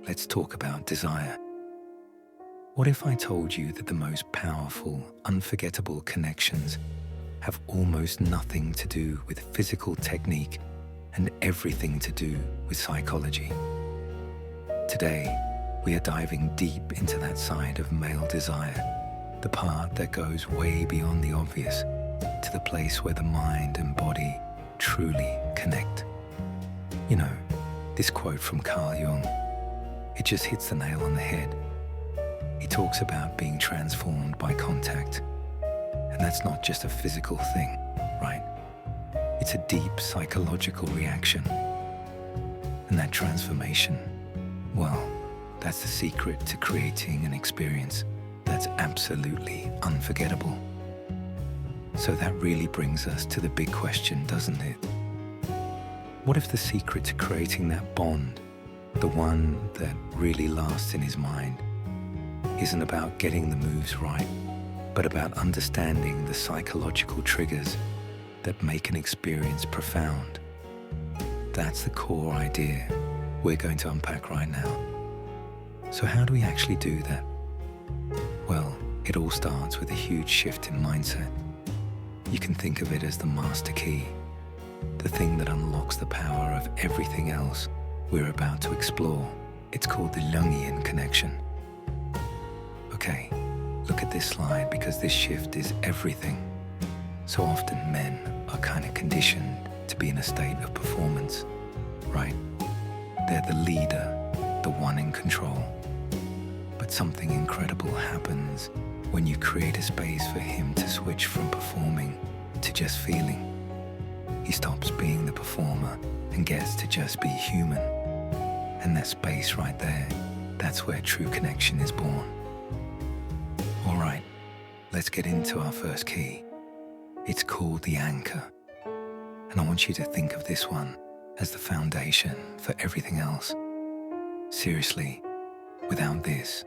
let's talk about desire. What if I told you that the most powerful, unforgettable connections have almost nothing to do with physical technique and everything to do with psychology? Today, we are diving deep into that side of male desire, the part that goes way beyond the obvious, to the place where the mind and body truly connect. You know, this quote from Carl Jung, it just hits the nail on the head. He talks about being transformed by contact. And that's not just a physical thing, right? It's a deep psychological reaction. And that transformation, well, that's the secret to creating an experience that's absolutely unforgettable. So that really brings us to the big question, doesn't it? What if the secret to creating that bond, the one that really lasts in his mind, isn't about getting the moves right, but about understanding the psychological triggers that make an experience profound? That's the core idea we're going to unpack right now. So how do we actually do that? Well, it all starts with a huge shift in mindset. You can think of it as the master key, the thing that unlocks the power of everything else we're about to explore. It's called the Jungian connection. Okay, look at this slide, because this shift is everything. So often men are kind of conditioned to be in a state of performance, right? They're the leader, the one in control. But something incredible happens when you create a space for him to switch from performing to just feeling. He stops being the performer and gets to just be human. And that space right there, that's where true connection is born. All right, let's get into our first key. It's called the anchor. And I want you to think of this one as the foundation for everything else. Seriously, without this,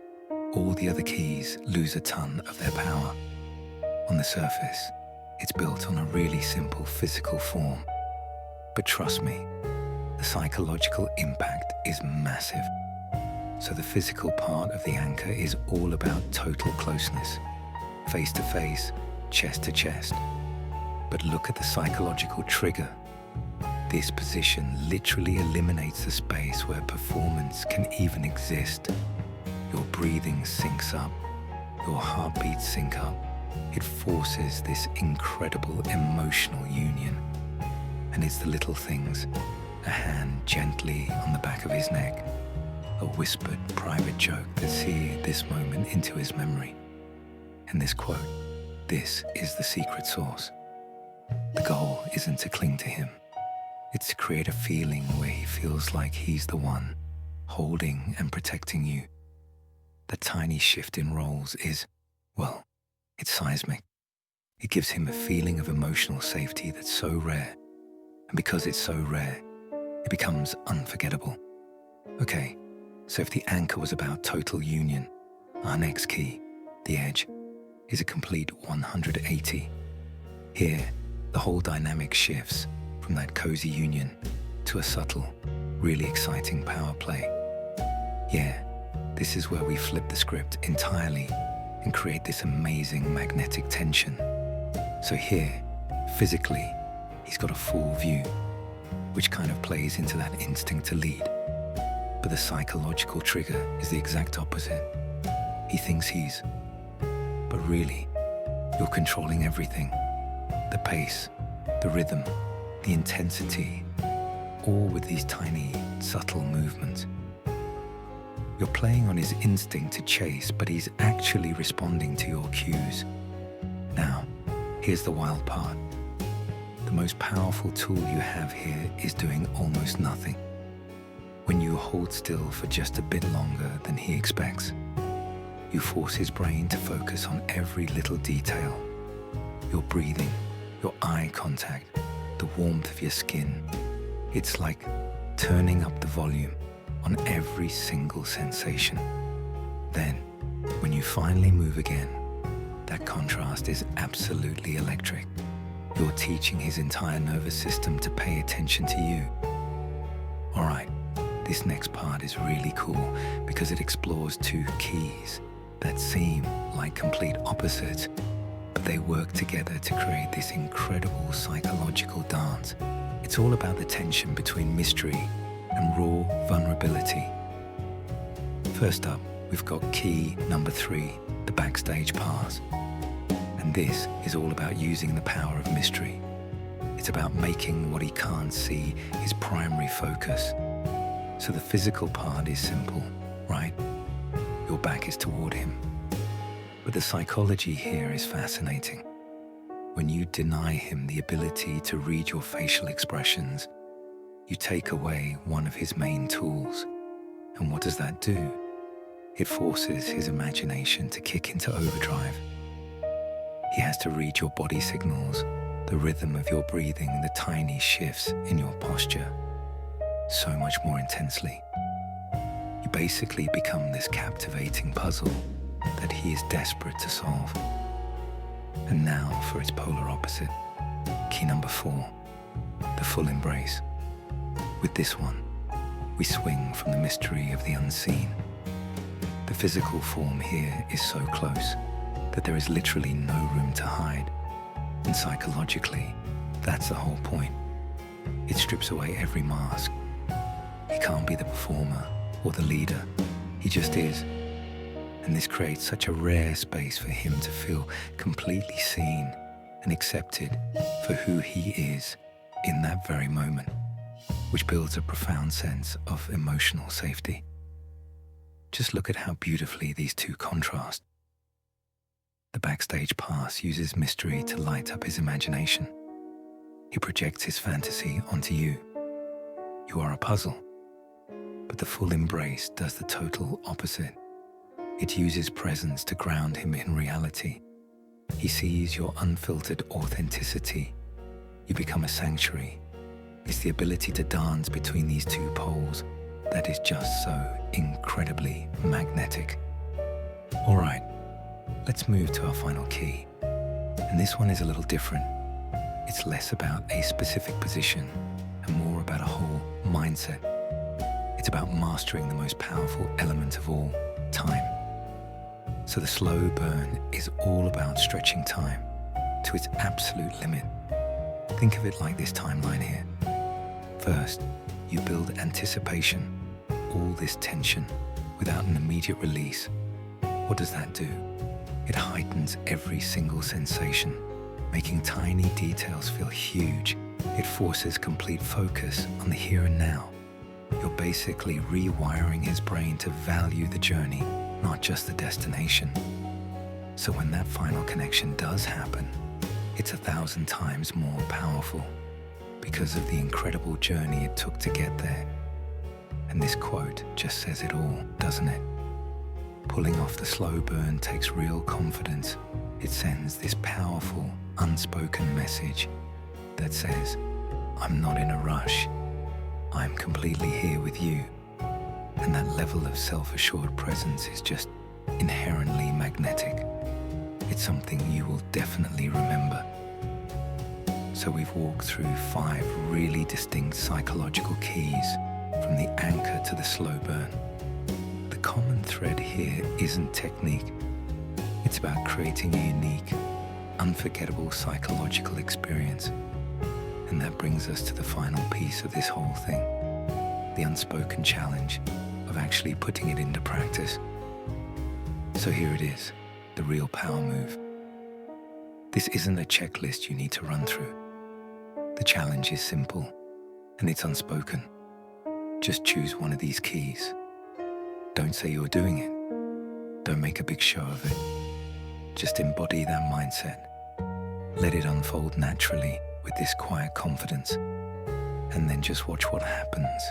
all the other keys lose a ton of their power. On the surface, it's built on a really simple physical form. But trust me, the psychological impact is massive. So the physical part of the anchor is all about total closeness, face to face, chest to chest. But look at the psychological trigger. This position literally eliminates the space where performance can even exist. Your breathing syncs up, your heartbeats sync up. It forces this incredible emotional union. And it's the little things, a hand gently on the back of his neck, a whispered private joke that seared this moment into his memory. And this quote, this is the secret sauce. The goal isn't to cling to him. It's to create a feeling where he feels like he's the one holding and protecting you. The tiny shift in roles is, well, it's seismic. It gives him a feeling of emotional safety that's so rare. And because it's so rare, it becomes unforgettable. Okay, so if the anchor was about total union, our next key, the edge, is a complete 180. Here, the whole dynamic shifts from that cozy union to a subtle, really exciting power play. Yeah, this is where we flip the script entirely and create this amazing magnetic tension. So here, physically, he's got a full view, which kind of plays into that instinct to lead. But the psychological trigger is the exact opposite. He thinks he's, but really, you're controlling everything. The pace, the rhythm, the intensity, all with these tiny, subtle movements. You're playing on his instinct to chase, but he's actually responding to your cues. Now, here's the wild part. The most powerful tool you have here is doing almost nothing. When you hold still for just a bit longer than he expects, you force his brain to focus on every little detail. Your breathing, your eye contact, the warmth of your skin. It's like turning up the volume on every single sensation. Then, when you finally move again, that contrast is absolutely electric. You're teaching his entire nervous system to pay attention to you. All right, This next part is really cool because it explores two keys that seem like complete opposites, but they work together to create this incredible psychological dance. It's all about the tension between mystery and raw vulnerability. First up, we've got key number 3, the backstage pass. And this is all about using the power of mystery. It's about making what he can't see his primary focus. So the physical part is simple, right? Your back is toward him. But the psychology here is fascinating. When you deny him the ability to read your facial expressions, you take away one of his main tools. And what does that do? It forces his imagination to kick into overdrive. He has to read your body signals, the rhythm of your breathing, the tiny shifts in your posture, so much more intensely. You basically become this captivating puzzle that he is desperate to solve. And now for its polar opposite, key number 4, the full embrace. With this one, we swing from the mystery of the unseen. The physical form here is so close that there is literally no room to hide. And psychologically, that's the whole point. It strips away every mask. He can't be the performer or the leader. He just is. And this creates such a rare space for him to feel completely seen and accepted for who he is in that very moment, which builds a profound sense of emotional safety. Just look at how beautifully these two contrast. The backstage pass uses mystery to light up his imagination. He projects his fantasy onto you. You are a puzzle. But the full embrace does the total opposite. It uses presence to ground him in reality. He sees your unfiltered authenticity. You become a sanctuary. It's the ability to dance between these two poles that is just so incredibly magnetic. All right, let's move to our final key. And this one is a little different. It's less about a specific position and more about a whole mindset. It's about mastering the most powerful element of all, time. So the slow burn is all about stretching time to its absolute limit. Think of it like this timeline here. First, you build anticipation, all this tension, without an immediate release. What does that do? It heightens every single sensation, making tiny details feel huge. It forces complete focus on the here and now. You're basically rewiring his brain to value the journey, not just the destination. So when that final connection does happen, it's 1,000 times more powerful because of the incredible journey it took to get there. And this quote just says it all, doesn't it? Pulling off the slow burn takes real confidence. It sends this powerful, unspoken message that says, I'm not in a rush. I'm completely here with you. And that level of self-assured presence is just inherently magnetic. It's something you will definitely remember. So we've walked through 5 really distinct psychological keys, from the anchor to the slow burn. The common thread here isn't technique. It's about creating a unique, unforgettable psychological experience. And that brings us to the final piece of this whole thing, the unspoken challenge of actually putting it into practice. So here it is, the real power move. This isn't a checklist you need to run through. The challenge is simple, and it's unspoken. Just choose one of these keys. Don't say you're doing it. Don't make a big show of it. Just embody that mindset. Let it unfold naturally with this quiet confidence, and then just watch what happens.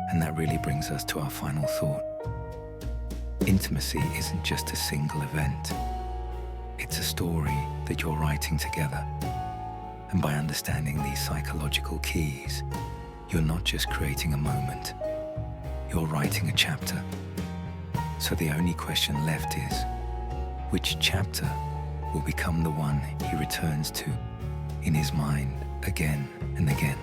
And that really brings us to our final thought. Intimacy isn't just a single event. It's a story that you're writing together. And by understanding these psychological keys, you're not just creating a moment, you're writing a chapter. So the only question left is, which chapter will become the one he returns to in his mind again and again?